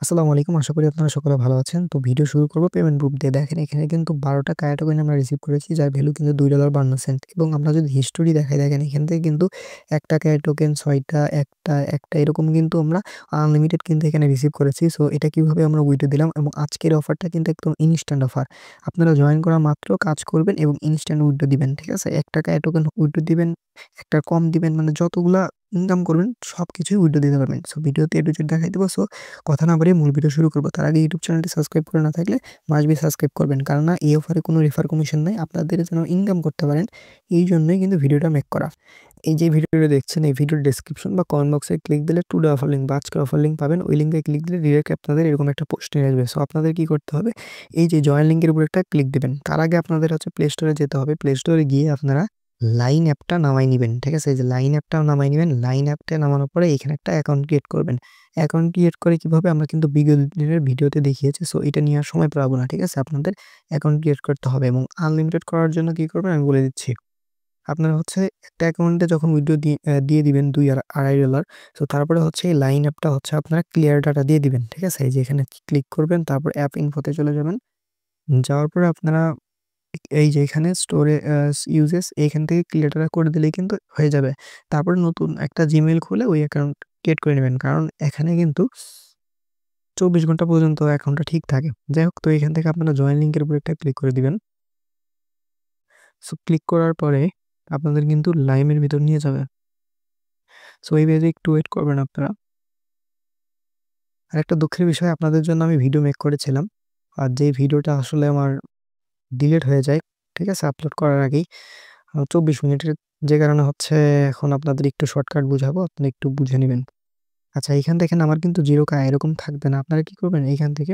আসসালামু আলাইকুম। আশা করি আপনারা সকলে ভালো আছেন। তো ভিডিও শুরু করব পেমেন্ট প্রুফ দিয়ে। দেখেন এখানে কিন্তু ১২ টা কায়া টোকেন আমরা রিসিভ করেছি যার ভ্যালু কিন্তু $2.52 এবং আমরা যদি হিস্টোরি দেখাই দেখেন এখান থেকে কিন্তু ১ টা কায়া টোকেন ৬ টা, ১ টা এরকম কিন্তু আমরা আনলিমিটেড কিন্তু এখানে রিসিভ করেছি। সো এটা কিভাবে আমরা উইথড্র দিলাম এবং আজকের অফারটা কিন্তু একদম ইনস্ট্যান্ট অফার। আপনারা জয়েন করা মাত্র কাজ করবেন এবং ইনস্ট্যান্ট উইথড্র দিবেন। ঠিক আছে? ১ টা কায়া টোকেন উইথড্র দিবেন, ১ টা কম দিবেন মানে যতগুলা ইনকাম করবেন সবকিছুই উইথড্র দিতে পারবেন। সো ভিডিওতে A to Z দেখাই দিব। সো কথা না বাড়িয়ে মূল ভিডিও শুরু করব। তার আগে ইউটিউব চ্যানেলটি সাবস্ক্রাইব করে না থাকলে মাস্ট বি সাবস্ক্রাইব করবেন। কারণ এই অফারে কোনো রেফার কমিশন নাই। আপনাদের যেন ইনকাম করতে পারেন এই জন্যই কিন্তু ভিডিওটা মেক করা। এই যে ভিডিওটা দেখছেন এই ভিডিওর ডেসক্রিপশন বা কমেন্ট বক্সে ক্লিক দিলে টুডে অফার লিঙ্ক বা আজকের অফার লিঙ্ক পাবেন। ওই লিঙ্কে ক্লিক দিলে ডিরেক্ট আপনাদের এরকম একটা পোস্ট নিয়ে আসবে। সো আপনাদের কি করতে হবে? এই যে জয়েন লিঙ্কের উপর একটা ক্লিক দিবেন। তার আগে আপনাদের হচ্ছে প্লে স্টোরে যেতে হবে। প্লে স্টোরে গিয়ে আপনারা লাইন অ্যাপটা নামায় নিবেন। ঠিক আছে? এই যে লাইন অ্যাপটা নামায় নিবেন। লাইন অ্যাপটা নামানোর পরে এখানে একটা অ্যাকাউন্ট ক্রিয়েট করবেন। অ্যাকাউন্ট ক্রিয়েট করে কিভাবে আমরা কিন্তু বিগত দিনের ভিডিওতে দেখিয়েছি। সো এটা নিয়ে আর সময় পাবো না। ঠিক আছে? আপনাদের অ্যাকাউন্ট ক্রিয়েট করতে হবে এবং আনলিমিটেড করার জন্য কি করবেন আমি বলে দিচ্ছি। আপনারা হচ্ছে একটা অ্যাকাউন্টে যখন উইথড্র দিয়ে দিবেন $2 আর $2.5 সো তারপরে হচ্ছে এই লাইন অ্যাপটা হচ্ছে আপনারা ক্লিয়ার ডাটা দিয়ে দিবেন। ঠিক আছে? এই যে এখানে ক্লিক করবেন তারপর অ্যাপ ইনফোতে চলে যাবেন। যাওয়ার পরে আপনারা এই যে এখানে স্টোরে ইউজেস এইখান থেকে ক্লিয়ার ডাটা করে দিলেই কিন্তু হয়ে যাবে। তারপরে নতুন একটা জিমেইল খুলে ওই অ্যাকাউন্ট ক্রিয়েট করে নেবেন। কারণ এখানে কিন্তু ২৪ ঘন্টা পর্যন্ত অ্যাকাউন্টটা ঠিক থাকে। যাই হোক তো এখান থেকে আপনারা জয়েন লিঙ্কের উপর একটা ক্লিক করে দিবেন। সো ক্লিক করার পরে আপনাদের কিন্তু লাইমের ভিতর নিয়ে যাবে। সো এই পেজে একটু ওয়েট করবেন আপনারা। আরেকটা দুঃখের বিষয় আপনাদের জন্য আমি ভিডিও মেক করেছিলাম। আর যেই ভিডিওটা আসলে আমার ডিলিট হয়ে যায়, ঠিক আছে? আপলোড করার আগেই ২৪ মিনিটের যে কারণে হচ্ছে এখন আপনাদের একটু শর্টকাট বুঝাবো, আপনারা একটু বুঝে নিবেন। আচ্ছা এইখান দেখেন আমার কিন্তু 0 কা এরকম থাকবে না। আপনারা কি করবেন এইখান থেকে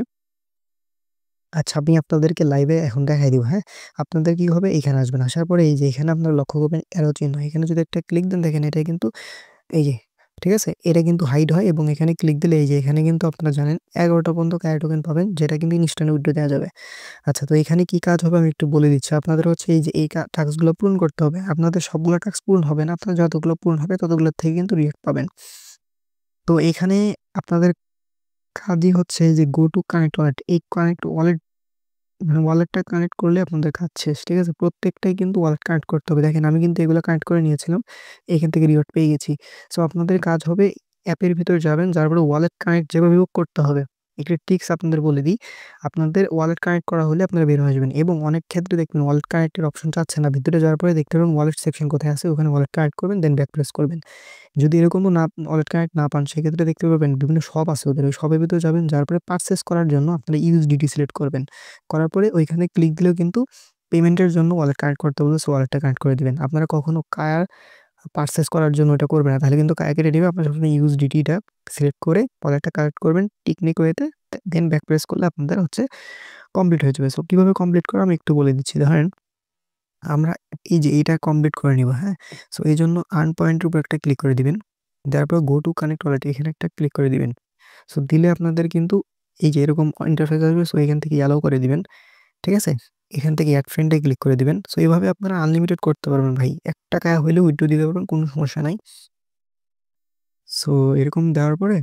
আচ্ছা আমি আপনাদেরকে লাইভে এখন দেখাই দিব, হ্যাঁ? আপনাদের কি হবে এইখানে আসবেন। আসার পরে এই যে এখানে আপনারা লক্ষ্য করবেন অ্যারো চিহ্ন। এখানে যদি একটা ক্লিক দেন দেখেন এটা কিন্তু এই যে ঠিক আছে? এটা কিন্তু হাইড হয় এবং এখানে ক্লিক দিলে এই যে এখানে কিন্তু আপনারা জানেন ১১ টা পর্যন্ত কায়া টোকেন পাবেন যেটা কিন্তু ইনস্ট্যান্ট উইথড্র দেওয়া যাবে। আচ্ছা তো এখানে কি কাজ হবে আমি একটু বলে দিচ্ছি। আপনাদের হচ্ছে এই যে এই টাস্কগুলো পূরণ করতে হবে। আপনাদের সবগুলা টাস্ক পূরণ হবে না। আপনার যতগুলো পূরণ হবে ততগুলোর থেকে কিন্তু রিওয়ার্ড পাবেন। তো এখানে আপনাদের কাজই হচ্ছে এই যে গো টু কানেক্ট ওয়ালেট। এই কানেক্ট ওয়ালেট মানে ওয়ালেটটা কানেক্ট করলে আপনাদের কাজ শেষ। ঠিক আছে? প্রত্যেকটাই কিন্তু ওয়ালেট কানেক্ট করতে হবে। দেখেন আমি কিন্তু এগুলো কানেক্ট করে নিয়েছিলাম। এখান থেকে রিওয়ার্ড পেয়ে গেছি। সো আপনাদের কাজ হবে অ্যাপের ভিতরে যাবেন, যার পরে ওয়ালেট কানেক্ট যেভাবে হোক করতে হবে। একটা ট্রিক্স আপনাদের বলে দিই। আপনাদের ওয়ালেট কানেক্ট করা হলে আপনারা বের হয়ে আসবেন এবং অনেক ক্ষেত্রে দেখবেন ওয়ালেট কানেক্টের অপশন চাচ্ছে না। ভিতরে যাওয়ার পরে দেখতে পাবেন ওয়ালেট সেকশন কোথায় আছে ওখানে ওয়ালেট কানেক্ট করবেন দেন ব্যাক প্রেস করবেন। যদি এরকমও না ওয়ালেট কানেক্ট না পান সেক্ষেত্রে দেখতে পাবেন বিভিন্ন শপ আছে ওদের। ওই শপের ভিতরে যাবেন যার পরে পারচেজ করার জন্য আপনারা ইউএসডিটি সিলেক্ট করবেন। করার পরে ওইখানে ক্লিক দিলেও কিন্তু পেমেন্টের জন্য ওয়ালেট কানেক্ট করতে বলবে সো ওয়ালেটটা কানেক্ট করে দিবেন। আপনারা কখনো কায়া পারচেজ করার জন্য এটা করবেন না। তাহলে কিন্তু কায়া কেটে দিবে। আপনারা সবসময় ইউএসডিটিটা সিলেক্ট করে ওয়ালেটটা কানেক্ট করবেন টেকনিক ওয়েতে দেন ব্যাক প্রেস করলে আপনাদের হচ্ছে কমপ্লিট হয়ে যাবে। সো কিভাবে কমপ্লিট করা আমি একটু বলে দিচ্ছি। ধরেন আমরা এই যে এইটা কমপ্লিট করে নিব, হ্যাঁ? সো এইজন্য আর্ন পয়েন্টের উপর একটা ক্লিক করে দিবেন। দেওয়ার পর গো টু কানেক্ট ওয়ালেট এখানে একটা ক্লিক করে দিবেন। সো দিলে আপনাদের কিন্তু এই যে এরকম ইন্টারফেস আসবে। সো এখান থেকে অ্যালাও করে দিবেন। ঠিক আছে? এখান থেকে এড ফ্রেন্ড এ ক্লিক করে দিবেন। সো এভাবে আপনারা আনলিমিটেড করতে পারবেন ভাই। ৳১ হইলেও উইথড্র দিতে পারবেন কোনো সমস্যা নাই। সো এরকম দেওয়ার পরে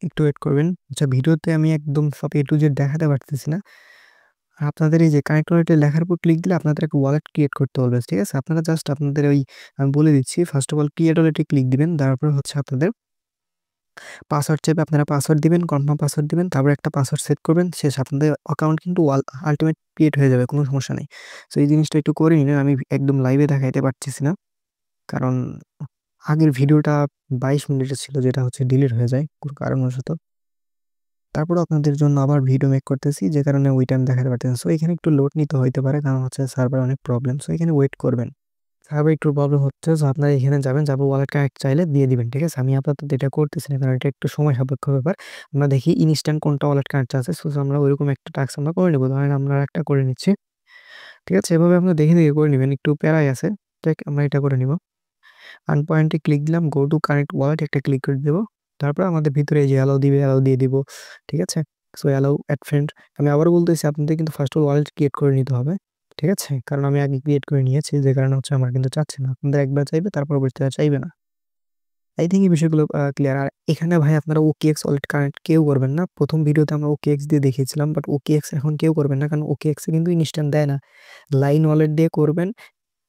একটু ওয়েট করবেন। আচ্ছা ভিডিওতে আমি একদম সব A to Z দেখাতে পারতেছি না। আর আপনাদের এই যে কানেক্ট ওয়ালেটে লেখার উপর ক্লিক দিলে আপনাদের একটা ওয়ালেট ক্রিয়েট করতে বলবে। ঠিক আছে? আপনারা জাস্ট আপনাদের ওই আমি বলে দিচ্ছি ফার্স্ট অফ অল ক্রিয়েট ওয়ালেটে ক্লিক দিবেন। তারপর হচ্ছে আপনাদের পাসওয়ার্ড চাইবে, আপনারা পাসওয়ার্ড দিবেন, কনফার্ম পাসওয়ার্ড দিবেন। তারপর একটা পাসওয়ার্ড সেট করবেন। শেষ আপনাদের অ্যাকাউন্ট কিন্তু আল্টিমেট ক্রিয়েট হয়ে যাবে। কোনো সমস্যা নেই। সো এই জিনিসটা একটু করে নিন। আমি একদম লাইভে দেখাইতে পারতেছি না। কারণ আগের ভিডিওটা ২২ মিনিটের ছিল যেটা হচ্ছে ডিলিট হয়ে যায় কোনো কারণবশত। তারপরেও আপনাদের জন্য আবার ভিডিও মেক করতেছি যে কারণে ওই টাইম দেখাতে পারতেছেন। সো এখানে একটু লোড নিতে হইতে পারে কারণ হচ্ছে সার্ভারে অনেক প্রবলেম। সো এখানে ওয়েট করবেন। সার্ভারে একটু প্রবলেম হচ্ছে। সো আপনারা এখানে যাবেন, যাবো ওয়ালেট কানেক্ট চাইলে দিয়ে দিবেন। ঠিক আছে? আমি আপাতত এটা করতেছি না কারণ এটা একটু সময় সাপেক্ষ ব্যাপার। আমরা দেখি ইনস্ট্যান্ট কোনটা ওয়ালেট কানেক্ট আছে। সো আমরা ওইরকম একটা টাস্ক আমরা করে নেব। ধরেন আমরা একটা করে নিচ্ছি। ঠিক আছে? এভাবে আপনারা দেখে, দেখে করে নিবেন। একটু প্যারাই আছে। দেখ আমরা এটা করে নিব। আর্ন পয়েন্টে ক্লিক দিলাম, গো টু কানেক্ট ওয়ালেট একটা ক্লিক করে দেব। তারপর আমাদের ভিতরে এই যে অ্যালাও দিবে, অ্যালাও দিয়ে দিব। ঠিক আছে? So allow add friend. আমি আবারও বলতেছি আপনাদের কিন্তু first of all wallet create করে নিতে হবে। ঠিক আছে? কারণ আমি আগে ক্রিয়েট করে নিয়েছি যে কারণে হচ্ছে আমার কিন্তু চাচ্ছে না। আপনাদের একবার চাইবে তার পরবর্তীতে চাইবে না। আই থিংক এই বিষয়গুলো ক্লিয়ার। আর এখানে ভাই আপনারা OKX ওয়ালেট কানেক্ট কেউ করবেন না। প্রথম ভিডিওতে আমরা OKX দিয়ে দেখিয়েছিলাম, বাট OKX এখন কেউ করবেন না, কারণ OKX এ কিন্তু ইনস্ট্যান্ট দেয় না। লাইন ওয়ালেট দিয়ে করবেন,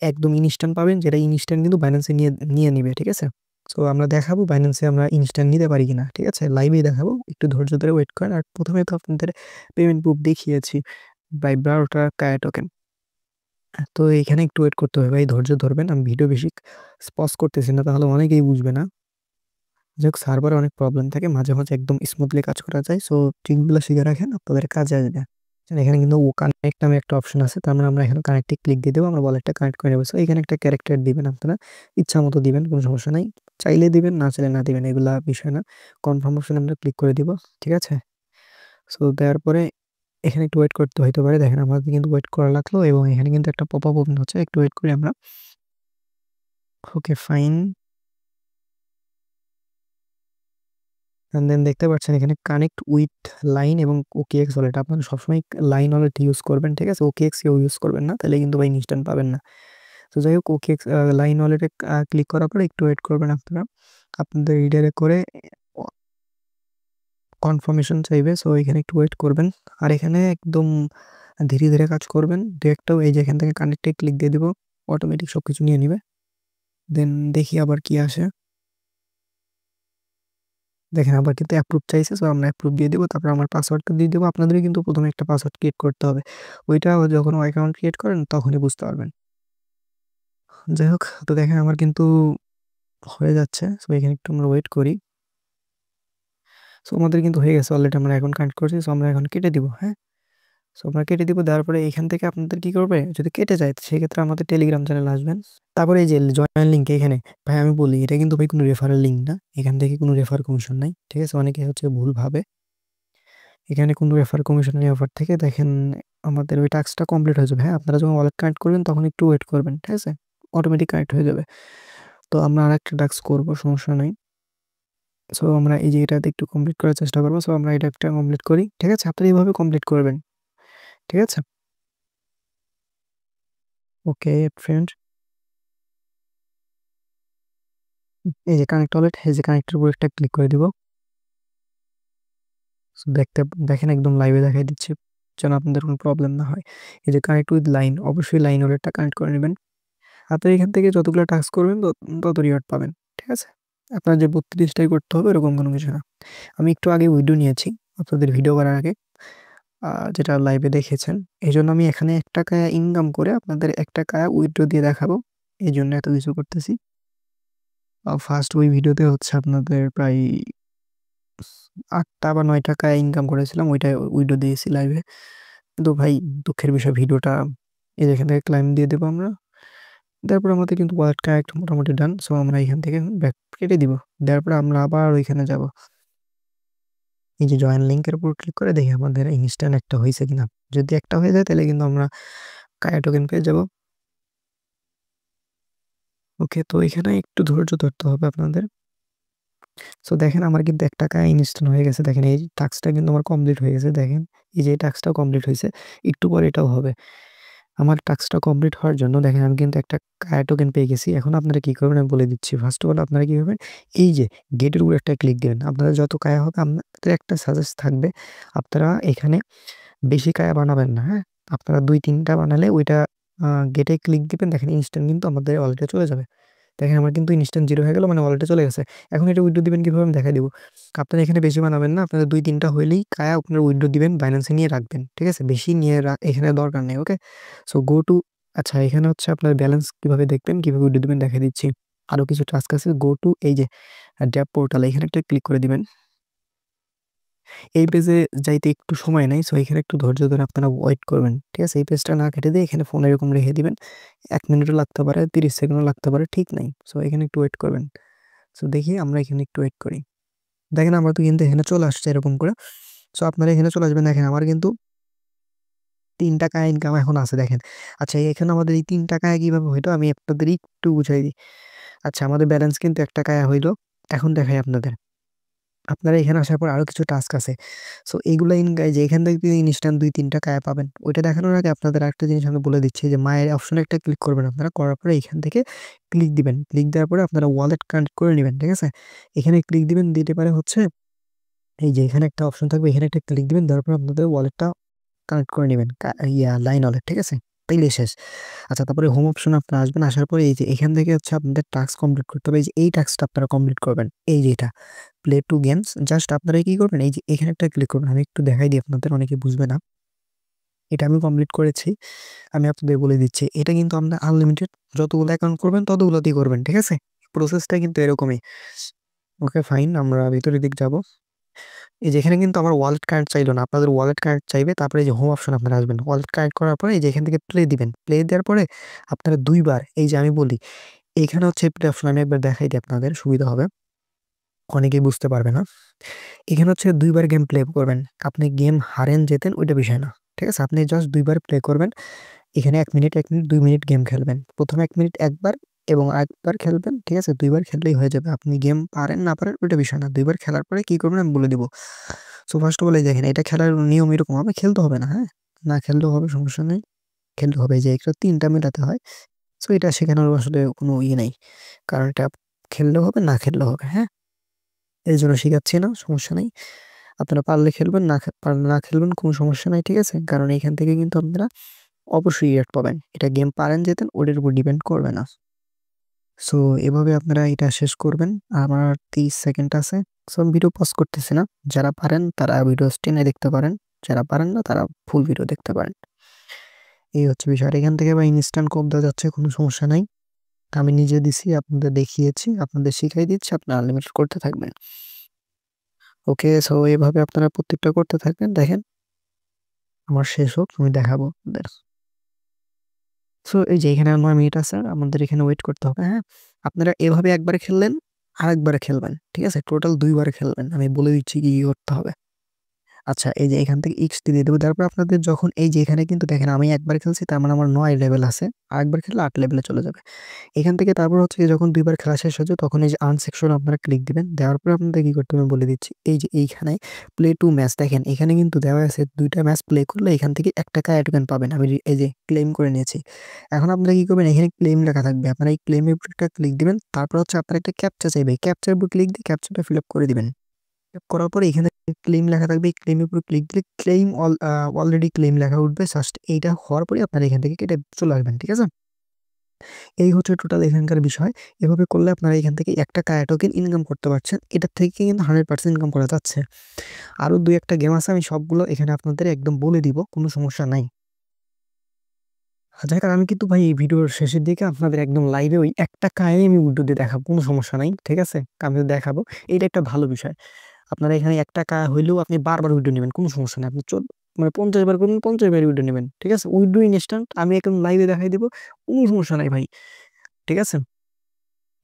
একদম ইনস্ট্যান্ট পাবেন, যেটা ইনস্ট্যান্ট কিন্তু বাইন্যান্সে নিয়ে নিয়ে নিবে, ঠিক আছে? সো আমরা দেখাবো বাইন্যান্সে আমরা ইনস্ট্যান্ট নিতে পারি কিনা, ঠিক আছে? লাইভেই দেখাবো, একটু ধৈর্য ধরে ওয়েট করেন। আর প্রথমে তো আপনাদের পেমেন্ট প্রুফ দেখিয়েছি বাই 12টা কায়া টোকেন। তো এখানে একটু ওয়েট করতে হবে ভাই, ধৈর্য ধরবেন। আমি ভিডিও বেশি পজ করতেছি না, তাহলে অনেকেই বুঝবে না। যাই হোক, সার্ভারে অনেক প্রবলেম থাকে, মাঝে মাঝে একদম স্মুথলি কাজ করা যায়। সো ট্রিকগুলো শিখে রাখেন, আপনাদের কাজে আসবে। এখানে কিন্তু ও কানেক্ট নামে একটা অপশন আছে, তার মানে আমরা এখানে কানেক্টে ক্লিক দিয়ে দেবো, আমরা ওয়ালেটটা কানেক্ট করে নেবো। সো এখানে একটা ক্যারেক্টার দিবেন, আপনারা ইচ্ছা মতো দিবেন, কোনো সমস্যা নাই। চাইলে দিবেন, না চাইলে না দিবেন, এগুলা বিষয় না। কনফার্ম অপশনে আমরা ক্লিক করে দিব, ঠিক আছে? সো দেওয়ার পরে এখানে একটু ওয়েট করতে হইতে পারে। দেখেন আমাদের কিন্তু ওয়েট করা লাগলো, এবং এখানে কিন্তু একটা পপ আপ ওপেন হচ্ছে, একটু ওয়েট করি আমরা। Okay fine. এন্ড দেন দেখতে পাচ্ছেন এখানে কানেক্ট উইথ লাইন এবং OKX ওয়ালেট। আপনারা সবসময় লাইন ওয়ালেট ইউজ করবেন, ঠিক আছে? OKX কেউ ইউজ করবেন না, তাহলে কিন্তু ভাই ইনস্ট্যান্ট পাবেন না। তো যাই হোক, OKX লাইন ওয়ালেটে ক্লিক করার পরে একটু ওয়েট করবেন আপনারা। আপনাদের রিডারে করে কনফার্মেশন চাইবে, সো এখানে একটু ওয়েট করবেন। আর এখানে একদম ধীরে ধীরে কাজ করবেন। দু একটাও এই যে এখান থেকে কানেক্টে ক্লিক দিয়ে দিব, অটোমেটিক সবকিছু নিয়ে নিবে। দেন দেখি আবার কি আসে। দেখেন আবার কিন্তু অ্যাপ্রুভ চাইছে, সো আমরা অ্যাপ্রুভ দিয়ে দেবো। তারপর আমার পাসওয়ার্ডটা দিয়ে দেবো। আপনাদেরই কিন্তু প্রথমে একটা পাসওয়ার্ড ক্রিয়েট করতে হবে, ওইটা যখন অ্যাকাউন্ট ক্রিয়েট করেন তখনই বুঝতে পারবেন। যাই হোক, তো দেখেন আমার কিন্তু হয়ে যাচ্ছে। সো এখানে একটু আমরা ওয়েট করি। সো আমাদের কিন্তু হয়ে গেছে অলরেডি, আমরা এখন কানেক্ট করছি। সো আমরা এখন কেটে দিব, হ্যাঁ। সো আমরা কেটে দিব, দেওয়ার পরে এখান থেকে আপনাদের কি করবে, যদি কেটে যায় সেক্ষেত্রে আমাদের টেলিগ্রাম চ্যানেল আসবেন। তারপরে এই যে জয়েন লিঙ্ক এখানে, ভাই আমি বলি এটা কিন্তু ভাই কোনো রেফারেল লিঙ্ক না, এখান থেকে কোনো রেফার কমিশন নাই, ঠিক আছে? অনেকে হচ্ছে ভুল ভাবে, এখানে কোনো রেফার কমিশনের অফার থেকে। দেখেন আমাদের ওই টাস্কটা কমপ্লিট হয়ে যাবে, হ্যাঁ। আপনারা যখন ওয়ালেট কানেক্ট করবেন তখন একটু ওয়েট করবেন, ঠিক আছে? অটোমেটিক কানেক্ট হয়ে যাবে। তো আমরা আরেকটা টাস্ক করবো, সমস্যা নাই। সো আমরা এই যে এটাতে একটু কমপ্লিট করার চেষ্টা করবো। সো আমরা এটা একটা কমপ্লিট করি, ঠিক আছে? আপনারা এইভাবে কমপ্লিট করবেন, ঠিক আছে? ওকে ফ্রেন্ড, এই যে কানেক্ট ওয়ালেট, এই যে কানেক্টের উপর একটা ক্লিক করে দিব। So দেখেন একদম লাইভে দেখাই দিচ্ছি, যেন আপনাদের কোনো প্রবলেম না হয়। এই যে কানেক্ট উইথ লাইন, অবশ্যই লাইন ওয়ালেটটা কানেক্ট করে নেবেন। আপনারা এখান থেকে যতগুলো টাস্ক করবেন তত রিওয়ার্ড পাবেন, ঠিক আছে? আপনার যে 32টাই করতে হবে এরকম কোনো কিছু না। আমি একটু আগে উইথড্র নিয়েছি আপনাদের ভিডিও করার আগে, যেটা লাইভে দেখেছেন। এই জন্য আমি এখানে 1 টাকা ইনকাম করে আপনাদের 1 টাকা উইথড্র দিয়ে দেখাবো, এই জন্য এত কিছু করতেছি। ফার্স্ট ওই ভিডিওতে হচ্ছে আপনাদের প্রায় 8টা বা 9 টাকা ইনকাম করেছিলাম, ওইটা উইথড্র দিয়েছি লাইভে। কিন্তু ভাই দুঃখের বিষয়, ভিডিওটা এই যে এখান থেকে ক্লাইম দিয়ে দেবো আমরা। তারপর আমাদের কিন্তু ওয়ালেট কানেক্ট মোটামুটি ডান। সো আমরা এখান থেকে ব্যাক কেটে দিব। দেওয়ার পরে আমরা আবার ওইখানে যাব। এই যে জয়েন লিঙ্কের উপর ক্লিক করে দেখি আমাদের ইনস্ট্যান্ট একটা হয়েছে কিনা। যদি একটা হয়ে যায় তাহলে কিন্তু আমরা কায়া টোকেন পেয়ে যাব। ওকে, তো এখানে একটু ধৈর্য ধরতে হবে আপনাদের। সো দেখেন আমার কিন্তু 1 টাকা ইনস্ট্যান্ট হয়ে গেছে। দেখেন এই টাস্কটা কিন্তু আমার কমপ্লিট হয়ে গেছে। দেখেন এই যে টাস্কটাও কমপ্লিট হয়েছে, একটু পরে এটাও হবে। আমার টাস্কটা কমপ্লিট হওয়ার জন্য দেখেন আমি কিন্তু একটা কায়া টোকেন পেয়ে গেছি। এখন আপনারা কি করবেন আমি বলে দিচ্ছি। ফার্স্ট অফ অল আপনারা কি করবেন, এই যে গেটের উপর একটা ক্লিক দিবেন। আপনাদের যত কায়া হবে আপনাদের একটা সাজেস্ট থাকবে, আপনারা এখানে বেশি কায়া বানাবেন না, হ্যাঁ। আপনারা 2-3টা বানালে ওইটা গেটে ক্লিক দিবেন। দেখেন ইনস্ট্যান্ট কিন্তু আমাদের ওয়ালেটে চলে যাবে। দেখেন আমার কিন্তু ইনস্ট্যান্ট 0 হয়ে গেল, মানে ওয়ালেটে চলে গেছে। এখন এটা উইথড্র দিবেন কিভাবে আমি দেখাই দিব। আপনারা এখানে বেশি বানাবেন না, আপনাদের 2-3টা হইলেই কায়া আপনারা উইথড্র দিবেন, বাইন্যান্সে নিয়ে রাখবেন, ঠিক আছে? বেশি নিয়ে এখানে দরকার নেই, ওকে? সো গো টু, আচ্ছা এখানে হচ্ছে আপনার ব্যালেন্স কিভাবে দেখবেন, কিভাবে উইথড্র দিবেন দেখাই দিচ্ছি। আরো কিছু টাস্ক আছে। গো টু এই যে ড্যাপ পোর্টাল, এখানে একটা ক্লিক করে দিবেন। এই পেজে যাইতে একটু সময় নেই, সো এখানে একটু ধৈর্য ধরে আপনারা ওয়েট করবেন, ঠিক আছে? এই পেজটা না কেটে দিয়ে এখানে ফোন এরকম রেখে দিবেন। 1 মিনিটও লাগতে পারে, 30 সেকেন্ডও লাগতে পারে, ঠিক নাই। সো এখানে একটু ওয়েট করবেন। সো দেখি আমরা এখানে একটু ওয়েট করি। দেখেন আমরা তো কিন্তু এখানে চলে আসছে এরকম করে। সো আপনারা এখানে চলে আসবেন। দেখেন আমার কিন্তু 3 টাকা ইনকাম এখন আছে, দেখেন। আচ্ছা এখানে আমাদের এই 3 টাকা কিভাবে হইলো আমি আপনাদের একটু বুঝাই দিই। আচ্ছা আমাদের ব্যালেন্স কিন্তু 1 টাকা হইলো, এখন দেখাই আপনাদের। আপনারা এখানে আসার পর আরো কিছু টাস্ক আছে। সো এইগুলা গাইজ এখান থেকে ইনস্ট্যান্ট ২-৩ টা কায়া পাবেন। ওইটা দেখানোর আগে আপনাদের আরেকটা জিনিস আমি বলে দিচ্ছি যে মায়ের অপশনে একটা ক্লিক করবেন আপনারা। করার পরে এখান থেকে ক্লিক দিবেন। ক্লিক দেওয়ার পরে আপনারা ওয়ালেট কানেক্ট করে নিবেন। ঠিক আছে? এখানে ক্লিক দিবেন, দিতে পারে হচ্ছে এই যে এখানে একটা অপশন থাকবে, এখানে একটা ক্লিক দিবেন, দেওয়ার পর আপনাদের ওয়ালেটটা কানেক্ট করে নিবেন। Line wallet. ঠিক আছে? তাইলেই শেষ। আচ্ছা, তারপরে হোম অপশনে আপনারা আসবেন। আসার পরে এই যে এখান থেকে হচ্ছে আপনাদের টাস্ক কমপ্লিট করতে হবে। এই যে এই টাস্কটা আপনারা কমপ্লিট করবেন। এই যে এটা প্লে টু গেমস, জাস্ট আপনারা কি করবেন, এই যে এখানে একটা ক্লিক করবেন। আমি একটু দেখাই দিই আপনাদের, অনেকে বুঝবে না। এটা আমি কমপ্লিট করেছি। আমি আপনাদের বলে দিচ্ছি। এটা কিন্তু আপনার আনলিমিটেড, যতগুলো অ্যাকাউন্ট করবেন ততগুলোতেই করবেন। ঠিক আছে? প্রসেসটা কিন্তু এরকমই। ওকে ফাইন, আমরা ভিতরের দিক যাব। এই যে এখানে কিন্তু আমার ওয়ালেট কানেক্ট চাইলো না, আপনাদের ওয়ালেট কানেক্ট চাইবে। তারপরে এই যে হোম অপশন আপনারা আসবেন। ওয়ালেট কানেক্ট করার পরে এই যে এখান থেকে প্লে দিবেন। প্লে দেওয়ার পরে আপনারা ২ বার, এই যে আমি বলি এইখানে হচ্ছে প্লে অপশন, আমি একবার দেখাই দিই আপনাদের সুবিধা হবে। অনেকেই বুঝতে পারবে না। এখানে হচ্ছে ২ বার গেম প্লে করবেন। আপনি গেম হারেন জেতেন ওইটা বিষয় না। ঠিক আছে? আপনি জাস্ট ২ বার প্লে করবেন। এখানে ১ মিনিট, ১ মিনিট, ২ মিনিট গেম খেলবেন। ১ম ১ মিনিট একবার এবং আরেকবার খেলবেন। ঠিক আছে? ২ বার খেললেই হয়ে যাবে। আপনি গেম পারেন না পারেন ওইটা বিষয় না। ২ বার খেলার পরে কি করবেন আমি বলে দিব। সো ফার্স্ট অফ অল এই দেখেন, এটা খেলার নিয়ম এরকম হবে, খেলতে হবে না, হ্যাঁ? না খেললেও হবে, সমস্যা নেই। খেলতে হবে, এই যে এটা ৩ টা মেলাতে হয়। সো এটা শেখানোর আসলে কোনো নেই। কারণ এটা খেললেও হবে, না খেললেও হবে, হ্যাঁ? এজন্য শিখাচ্ছি না, সমস্যা নাই। আপনারা পারলে খেলবেন, পারলে না খেলবেন, কোনো সমস্যা নাই। ঠিক আছে? কারণ এখান থেকে কিন্তু আপনারা অবশ্যই রিওয়ার্ড পাবেন। এটা গেম পারেন জেতেন ওটার উপর ডিপেন্ড করবে না। সো এভাবে আপনারা এটা শেষ করবেন। আমার ৩০ সেকেন্ড আছে। সো আমি ভিডিও পজ করতেছি না। যারা পারেন তারা ভিডিও টেনে দেখতে পারেন। যারা পারেন না তারা ফুল ভিডিও দেখতে পারেন। এই হচ্ছে বিষয়। আর এখান থেকে ইনস্ট্যান্ট কোড দেওয়া যাচ্ছে, কোনো সমস্যা নাই। আমি নিজে দিছি, আপনাদের দেখিয়েছি, আপনাদের শিখাই দিচ্ছি, আপনারা আনলিমিটেড করতে থাকবেন। ওকে, সো এভাবে আপনারা প্রত্যেকটা করতে থাকবেন। দেখেন আমার শেষ হোক, আমি দেখাবো আপনাদের। সো এই যে এখানে ৯ মিনিট আছে, আমাদের এখানে ওয়েট করতে হবে, হ্যাঁ? আপনারা এভাবে একবারে খেললেন, আরেকবারে খেলবেন। ঠিক আছে? টোটাল ২ বার খেলবেন। আমি বলে দিচ্ছি কি, কি করতে হবে। আচ্ছা, এই যে এখান থেকে এক্সটি দিয়ে দেবো। তারপর আপনাদের যখন এই যে এখানে কিন্তু দেখেন আমি একবার খেলছি, তার মানে আমার ৯ লেভেল আছে। আরেকবার খেললে ৮ লেভেলে চলে যাবে। এখান থেকে তারপর হচ্ছে যখন ২ বার খেলা শেষ হচ্ছে তখন এই যে আর্ন সেকশনে আপনারা ক্লিক দিবেন। দেওয়ার পরে আপনাদের কি করতে হবে আমি বলে দিচ্ছি। এই যে এইখানে প্লে টু ম্যাচ, দেখেন এখানে কিন্তু দেওয়া আছে ২ টা ম্যাচ প্লে করলে এখান থেকে ৳১ টোকেন পাবেন। আমি এই যে ক্লেম করে নিয়েছি। এখন আপনারা কি করবেন, এখানে ক্লেম লেখা থাকবে। আপনারা এই ক্লেমের উপর একটা ক্লিক দিবেন। তারপর হচ্ছে আপনার একটা ক্যাপচা চাইবে। ক্যাপচার উপর ক্লিক দিয়ে ক্যাপচাটা ফিল আপ করে দিবেন। করার পরে এখানে ক্লেম লেখা থাকবে। এই ক্লেমের উপর ক্লিক দিলে অলরেডি ক্লেম লেখা উঠবে। জাস্ট এইটা হওয়ার পরে আপনারা এখান থেকে কেটে চলে আসবেন। ঠিক আছে? এই হচ্ছে টোটাল এখানকার বিষয়। এভাবে করলে আপনারা এখান থেকে ৳১ টোকেন ইনকাম করতে পারছেন। এটার থেকে কিন্তু 100% ইনকাম করা যাচ্ছে। আরো ২-১ টা গেম আছে, আমি সবগুলো এখানে আপনাদের একদম বলে দিব, কোনো সমস্যা নাই। যাই হোক, আমি কিন্তু ভাই এই ভিডিওর শেষের দিকে আপনাদের একদম লাইভে ওই ৳১ আমি উইথড্র দিয়ে দেখাবো, কোনো সমস্যা নাই। ঠিক আছে? আমি দেখাবো। এইটা একটা ভালো বিষয়। আপনারা এখানে ৳১ হইলেও আপনি বারবার উইথড্র নিবেন, কোনো সমস্যা নাই। আপনি মানে ৫০ বার করবেন, ৫০ বারই উইথড্র নিবেন। ঠিক আছে? উইথড্র ইনস্ট্যান্ট, আমি একদম লাইভে দেখাই দিব। কোনো সমস্যা নাই ভাই। ঠিক আছে?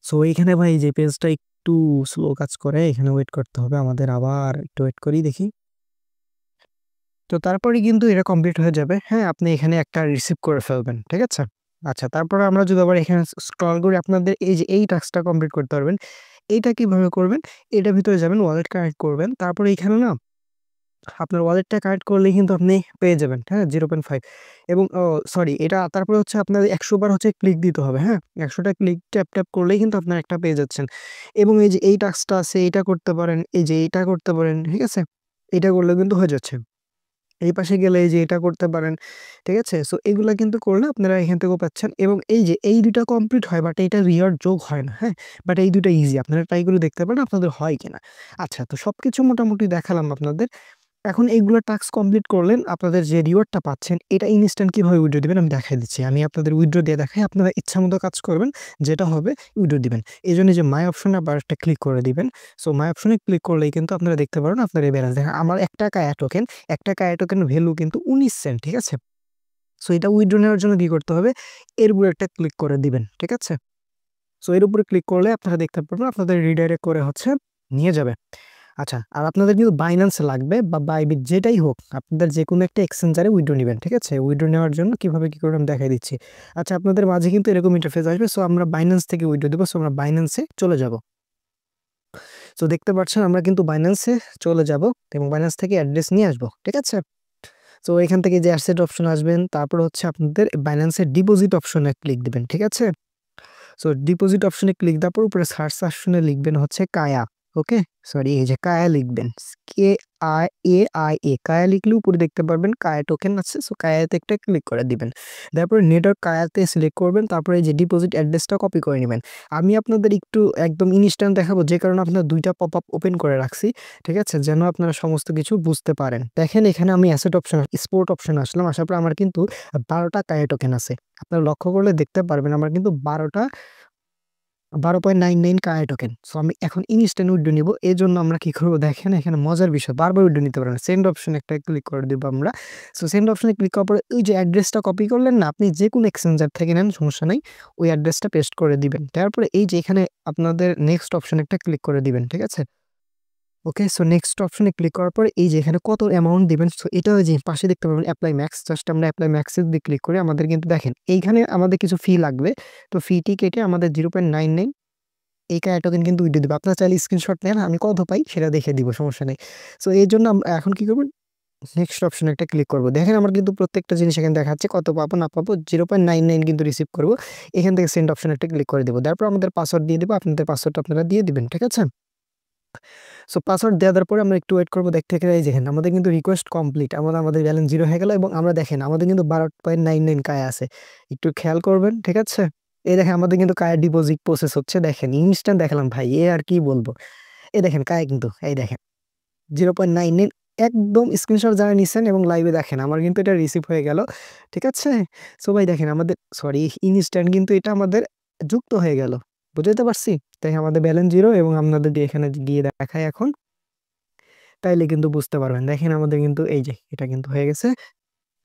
সো এইখানে ভাই যে পেজটা একটু স্লো কাজ করে, এখানে ওয়েট করতে হবে আমাদের, আবার একটু ওয়েট করি দেখি। তো তারপরে কিন্তু এটা কমপ্লিট হয়ে যাবে। হ্যাঁ, আপনি এখানে একটা রিসিভ করে ফেলবেন। ঠিক আছে? আচ্ছা, তারপরে আমরা যদি আবার এখানে স্ক্রল করি, আপনাদের এই যে এই টাস্কটা কমপ্লিট করতে পারবেন। এইটা কিভাবে করবেন? এটার ভিতরে যাবেন, ওয়ালেট কানেক্ট করবেন। তারপরে এখানে না আপনার ওয়ালেটটা কানেক্ট করলেই কিন্তু আপনি পেয়ে যাবেন, হ্যাঁ? 0.5 এবং সরি, এটা তারপরে হচ্ছে আপনার ১০০ বার হচ্ছে ক্লিক দিতে হবে, হ্যাঁ? ১০০ টা ক্লিক ট্যাপ করলেই কিন্তু আপনার একটা পেয়ে যাচ্ছেন। এবং এই যে এই টাস্কটা আছে, এইটা করতে পারেন, এই যে এইটা করতে পারেন, ঠিক আছে? এটা করলেও কিন্তু হয়ে যাচ্ছে। এই পাশে গেলে এই যে এটা করতে পারেন। ঠিক আছে? সো এগুলা কিন্তু করলে আপনারা এখান থেকেও পাচ্ছেন এবং এই যে এই ২ টা কমপ্লিট হয়, বাট এইটা রিওয়ার্ড যোগ হয় না, হ্যাঁ? বাট এই ২ টা ইজি। আপনারা ট্রাই করে দেখতে পারেন আপনাদের হয় কিনা। আচ্ছা, তো সবকিছু মোটামুটি দেখালাম আপনাদের। এখন এইগুলা টাস্ক কমপ্লিট করলেন, আপনাদের যে রিওয়ার্ডটা পাচ্ছেন এটা ইনস্ট্যান্ট কিভাবে উইথড্র দিবেন আমি দেখাই দিচ্ছি। আমি আপনাদের উইথড্র দিয়ে দেখাই, আপনারা ইচ্ছামতো কাজ করবেন, যেটা হবে উইথড্র দিবেন। এজন্য যে মাই অপশনে আবার একটা ক্লিক করে দিবেন। সো মাই অপশনে ক্লিক করলেই কিন্তু আপনারা দেখতে পারবেন আপনার এই ব্যালেন্স। দেখেন আমার ৳১ টোকেন, ৳১ ভ্যালু কিন্তু ১৯ সেন্ট, ঠিক আছে? সো এটা উইথড্র নেওয়ার জন্য কি করতে হবে? এর উপরে একটা ক্লিক করে দিবেন। ঠিক আছে? সো এর উপরে ক্লিক করলে আপনারা দেখতে পারবেন আপনাদের রিডাইরেক্ট করে হচ্ছে নিয়ে যাবে। আচ্ছা, আর আপনাদের কিন্তু Binance লাগবে বা Bybit যেটাই হোক, আপনাদের যেকোনো একটা এক্সচেঞ্জারে উইথড্র নিবেন। ঠিক আছে? উইথড্র নেওয়ার জন্য কিভাবে কি করবেন আমি দেখাই দিচ্ছি। আচ্ছা, আপনাদের মাঝে কিন্তু এরকম ইন্টারফেস আসবে। সো আমরা Binance থেকে উইথড্র দিব। সো আমরা Binance এ চলে যাব। সো দেখতে পাচ্ছেন আমরা কিন্তু Binance-এ চলে যাব এবং Binance থেকে অ্যাড্রেস নিয়ে আসবো। ঠিক আছে? সো এখান থেকে যে অ্যাসেট অপশন আসবেন, তারপর হচ্ছে আপনাদের Binance-এর ডিপোজিট অপশনে ক্লিক দিবেন। ঠিক আছে? সো ডিপোজিট অপশনে ক্লিক দেওয়ার পর উপরে সার্চ অপশনে লিখবেন হচ্ছে কায়া। ওকে, সরি, এই যে কায়া লিখবেন, KIAIA, কায়া লিখলে উপরে দেখতে পারবেন কায়া টোকেন আছে। সো কায়াতে একটা ক্লিক করে দিবেন। তারপরে নেটওয়ার্ক কায়াতে সিলেক্ট করবেন, তারপরে এই যে ডিপোজিট অ্যাড্রেসটা কপি করে নেবেন। আমি আপনাদের একটু একদম ইনস্ট্যান্ট দেখাবো, যে কারণে আপনার দুইটা পপ আপ ওপেন করে রাখছি। ঠিক আছে, যেন আপনারা সমস্ত কিছু বুঝতে পারেন। দেখেন এখানে আমি অ্যাসেট অপশন, স্পোর্ট অপশন আসলাম, আসার পর আমার কিন্তু 12টা কায়া টোকেন আছে। আপনারা লক্ষ্য করলে দেখতে পারবেন আমার কিন্তু 12.99 কায়া টোকেন। সো আমি এখন ইনস্ট্যান্ট উইথড্র নিব। এজন্য আমরা কি করব দেখেন, এখানে মজার বিষয়, বারবার উইথড্র নিতে পারবেন। সেন্ড অপশনে একটা ক্লিক করে দিব আমরা। সো সেন্ড অপশনে ক্লিক করার পরে ওই যে অ্যাড্রেসটা কপি করলেন না, আপনি যেকোনো এক্সচেঞ্জার থেকে নেন, সমস্যা নাই। ওই অ্যাড্রেসটা পেস্ট করে দিবেন। তারপরে এই যে এখানে আপনাদের নেক্সট অপশনে একটা ক্লিক করে দিবেন। ঠিক আছে? ওকে, সো নেক্সট অপশনে ক্লিক করার পরে এই যে এখানে কত অ্যামাউন্ট দিবেন, সো এটা ওই যে পাশে দেখতে পাবেন অ্যাপ্লাই ম্যাক্স। জাস্ট আমরা অ্যাপ্লাই ম্যাক্সে যদি ক্লিক করি, আমাদের কিন্তু দেখেন এইখানে আমাদের কিছু ফি লাগবে। তো ফিটি কেটে আমাদের 0.99 এই কায়া টোকেন কিন্তু উইথড্র দিবে। আপনারা চাইলে স্ক্রিনশট নেন, আমি কত পাই সেটা দেখে দিব, সমস্যা নেই। সো এর জন্য আমরা এখন কি করব, নেক্সট অপশনে একটা ক্লিক করব। দেখেন আমার কিন্তু প্রত্যেকটা জিনিস এখানে দেখাচ্ছে, কত পাবো না পাবো। 0.99 কিন্তু রিসিভ করব। এখান থেকে সেন্ড অপশনে একটা ক্লিক করে দেবো। তারপর আমাদের পাসওয়ার্ড দিয়ে দেবো, আপনাদের পাসওয়ার্ডটা আপনারা দিয়ে দিবেন। ঠিক আছে? সো পাসওয়ার্ড দেওয়ার পরে আমরা একটু ওয়েট করবো। দেখতে এই দেখেন আমাদের কিন্তু রিকোয়েস্ট কমপ্লিট, আমাদের ব্যালেন্স 0 হয়ে গেল এবং আমরা দেখেন আমাদের কিন্তু 12.99 কায়া আছে। একটু খেয়াল করবেন। ঠিক আছে? এই দেখেন আমাদের কিন্তু কায়া ডিপোজিট প্রসেস হচ্ছে, দেখেন ইনস্ট্যান্ট দেখালাম ভাই, এ আর কি বলবো। এই দেখেন কায়া কিন্তু এই দেখেন 0.99 একদম স্ক্রিনশট যারা নিছেন এবং লাইভে দেখেন আমার কিন্তু এটা রিসিভ হয়ে গেল। ঠিক আছে? সো ভাই দেখেন আমাদের, সরি, ইনস্ট্যান্ট কিন্তু এটা আমাদের যুক্ত হয়ে গেল। বুঝতে পারছি? তাই আমাদের ব্যালেন্স 0 এবং আপনাদের এখানে গিয়ে দেখায় এখন, তাইলে কিন্তু বুঝতে পারবেন। দেখেন আমাদের কিন্তু এই যে এটা কিন্তু হয়ে গেছে।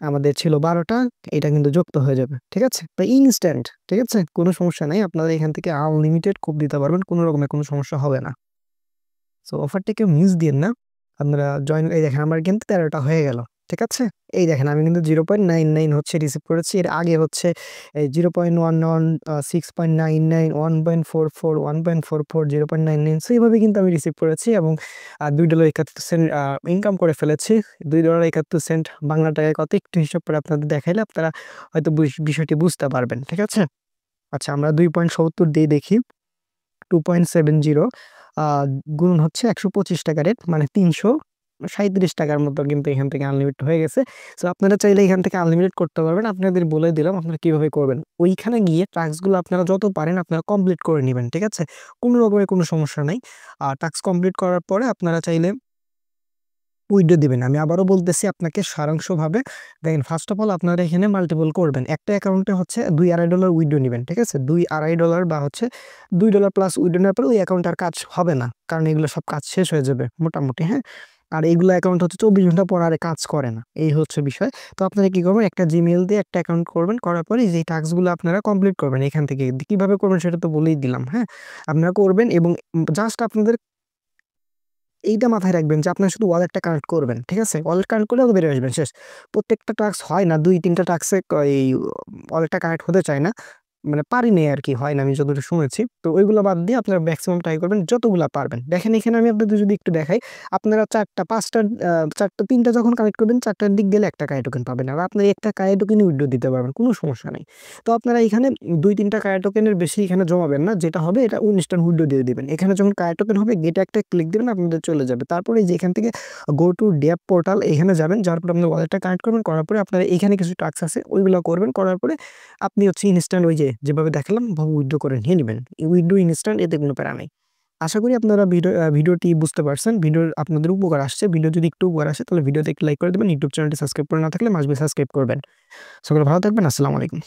আমাদের ছিল 12টা, এটা কিন্তু যুক্ত হয়ে যাবে। ঠিক আছে? তো ইনস্ট্যান্ট। ঠিক আছে? কোনো সমস্যা নাই। আপনারা এখান থেকে আনলিমিটেড কোপ দিতে পারবেন। কোনো রকমের কোনো সমস্যা হবে না। সো অফারটা কেউ মিস দিয়েন না। আপনারা জয়েন, এই দেখেন আমার কিন্তু 13টা হয়ে গেল। ঠিক আছে? এই দেখেন আমি কিন্তু 0.99 হচ্ছে রিসিভ করেছি। এর আগে হচ্ছে এই 0.11, 6.99, 1.44, 1.44, 0.99, সো এইভাবে কিন্তু আমি রিসিভ করেছি এবং $2.71 ইনকাম করে ফেলেছি। $2.71 বাংলা টাকায় কত একটু হিসাব করে আপনাদের দেখাইলে আপনারা হয়তো বিষয়টি বুঝতে পারবেন। ঠিক আছে? আচ্ছা, আমরা 2.70 দিয়ে দেখি। 2.70 আ গুণন হচ্ছে ৳125 রেট, মানে ৳337 মতো কিন্তু এখান থেকে আনলিমিটেড হয়ে গেছে। সো আপনারা চাইলে এখান থেকে আনলিমিটেড করতে পারবেন। আপনাদের বলে দিলাম আপনারা কিভাবে করবেন। ওইখানে গিয়ে টাস্কগুলো আপনারা যত পারেন আপনারা কমপ্লিট করে নিবেন। ঠিক আছে? কোনো রকমের কোনো সমস্যা নাই। আর টাস্ক কমপ্লিট করার পরে আপনারা চাইলে উইথড্র দিবেন। আমি আবারও বলতেছি আপনাকে সারাংশভাবে, দেখেন ফার্স্ট অফ অল আপনারা এখানে মাল্টিপল করবেন। একটা অ্যাকাউন্টে হচ্ছে $2-2.5 উইথড্র নিবেন। ঠিক আছে? $2-2.5 বা হচ্ছে $2 প্লাস উইথড্র নেওয়ার পরে ওই অ্যাকাউন্টে আর কাজ হবে না। কারণ এগুলো সব কাজ শেষ হয়ে যাবে মোটামুটি, হ্যাঁ? আর এইগুলো অ্যাকাউন্ট হচ্ছে 24 ঘন্টা পর আর কাজ করে না। এই হচ্ছে বিষয়। তো আপনারা কি করবেন, একটা জিমেইল দিয়ে একটা অ্যাকাউন্ট করবেন। করার পরে যে টাস্কগুলো আপনারা কমপ্লিট করবেন এখান থেকে। কিভাবে করবেন সেটা তো বলেই দিলাম, হ্যাঁ? আপনারা করবেন এবং জাস্ট আপনাদের এইটা মাথায় রাখবেন যে আপনার শুধু ওয়ালেটটা কানেক্ট করবেন। ঠিক আছে? ওয়ালেট কানেক্ট করলে বের হয়ে আসবেন, শেষ। প্রত্যেকটা টাস্ক হয় না, ২-৩ টা টাস্কে এই ওয়ালেটটা কানেক্ট হতে চায় না। মানে পারিনি আরকি, হয় না, আমি যতটুকু শুনেছি। তো ওইগুলো বাদ দিয়ে আপনারা ম্যাক্সিমাম ট্রাই করবেন যতগুলা পারবেন। দেখেন এখানে আমি আপনাদের যদি একটু দেখাই, আপনারা ৪টা ৫টা ৪টা ৩টা যখন কানেক্ট করবেন ৪টার দিক গেলে একটা কায়া টোকেন পাবেন। আর আপনার একটা কায়া টোকেনই উইথড্র দিতে পারবেন। কোনো সমস্যা নেই। তো আপনারা এখানে ২-৩ টা কায়া টোকেনের বেশি এখানে জমাবেন না। যেটা হবে এটা ইনস্ট্যান্ট উইথড্র দিয়ে দিবেন। এখানে যখন কায়া টোকেন হবে গেটে একটা ক্লিক দিবেন, আপনাদের চলে যাবে। তারপরে এই যে এখান থেকে গো টু ড্যাপ পোর্টাল এখানে যাবেন। যাওয়ার পরে আপনার ওয়ালেটটা কানেক্ট করবেন। করার পরে আপনারা এখানে কিছু টাস্ক আছে ওইগুলো করবেন। করার পরে আপনি হচ্ছে ইনস্ট্যান্ট ওই যে যেভাবে দেখালাম ভাবে উইথড্র করে নিয়ে নিবেন। উইথড্র ইনস্ট্যান্ট, এতে কোনো প্যারা নাই। আশা করি আপনারা ভিডিওটি বুঝতে পারছেন। ভিডিওর আপনাদের উপকার আসছে। ভিডিও যদি একটু উপকার আসে তাহলে ভিডিওতে একটু লাইক করে দিবেন। ইউটিউব চ্যানেলটি সাবস্ক্রাইব করে না থাকলে মাস্ট বি সাবস্ক্রাইব করবেন। সকলে ভালো থাকবেন। আসসালামু আলাইকুম।